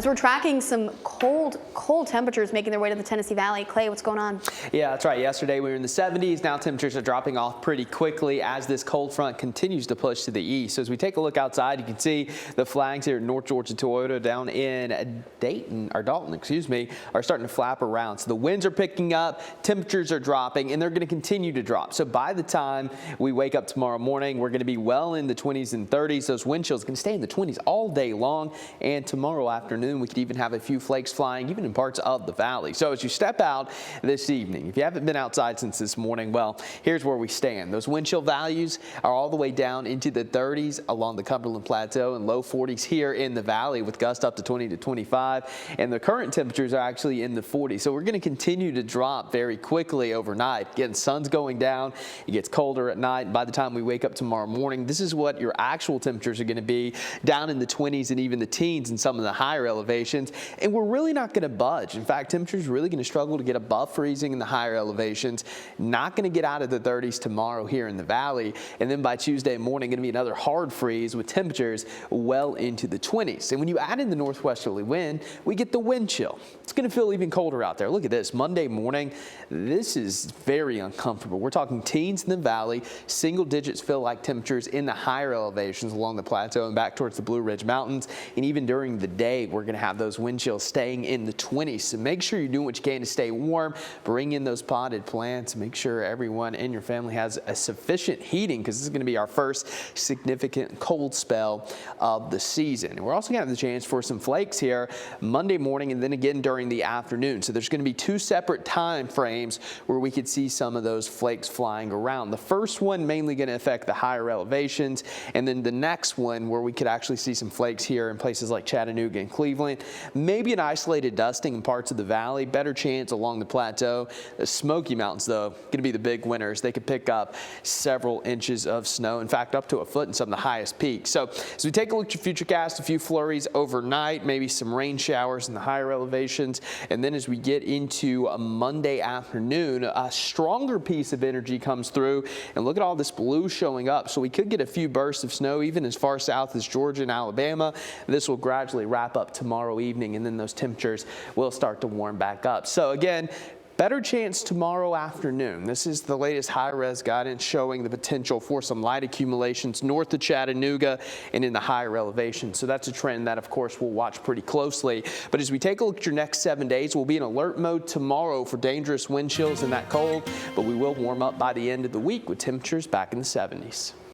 As we're tracking some cold temperatures making their way to the Tennessee Valley. Clay, what's going on? Yeah, that's right. Yesterday we were in the 70s. Now temperatures are dropping off pretty quickly as this cold front continues to push to the east. So as we take a look outside, you can see the flags here at North Georgia Toyota down in Dalton, excuse me, are starting to flap around. So the winds are picking up, temperatures are dropping, and they're going to continue to drop. So by the time we wake up tomorrow morning, we're going to be well in the 20s and 30s. Those wind chills can stay in the 20s all day long. And tomorrow afternoon, we could even have a few flakes flying, even in parts of the valley. So as you step out this evening, if you haven't been outside since this morning, well, here's where we stand. Those wind chill values are all the way down into the 30s along the Cumberland Plateau and low 40s here in the valley with gusts up to 20 to 25. And the current temperatures are actually in the 40s. So we're going to continue to drop very quickly overnight. Again, sun's going down. It gets colder at night. And by the time we wake up tomorrow morning, this is what your actual temperatures are going to be, down in the 20s and even the teens in some of the higher elevations. And we're really not going to budge. In fact, temperatures are really going to struggle to get above freezing in the higher elevations. Not going to get out of the 30s tomorrow here in the valley. And then by Tuesday morning, going to be another hard freeze with temperatures well into the 20s. And when you add in the northwesterly wind, we get the wind chill. It's going to feel even colder out there. Look at this. Monday morning, this is very uncomfortable. We're talking teens in the valley, single digits feel like temperatures in the higher elevations along the plateau and back towards the Blue Ridge Mountains. And even during the day, we're going to have those wind chills staying in the 20s. So make sure you're doing what you can to stay warm. Bring in those potted plants. Make sure everyone in your family has a sufficient heating, because this is going to be our first significant cold spell of the season. And we're also going to have the chance for some flakes here Monday morning and then again during the afternoon. So there's going to be two separate time frames where we could see some of those flakes flying around. The first one mainly going to affect the higher elevations, and then the next one where we could actually see some flakes here in places like Chattanooga and Cleveland. Maybe an isolated dusting in parts of the valley. Better chance along the plateau. The Smoky Mountains, though, going to be the big winners. They could pick up several inches of snow. In fact, up to a foot in some of the highest peaks. So as we take a look at your futurecast, a few flurries overnight, maybe some rain showers in the higher elevations. And then as we get into a Monday afternoon, a stronger piece of energy comes through. And look at all this blue showing up. So we could get a few bursts of snow even as far south as Georgia and Alabama. This will gradually wrap up tomorrow evening, and then those temperatures will start to warm back up. So again, better chance tomorrow afternoon. This is the latest high-res guidance showing the potential for some light accumulations north of Chattanooga and in the higher elevations. So that's a trend that, of course, we'll watch pretty closely. But as we take a look at your next 7 days, we'll be in alert mode tomorrow for dangerous wind chills and that cold, but we will warm up by the end of the week with temperatures back in the 70s.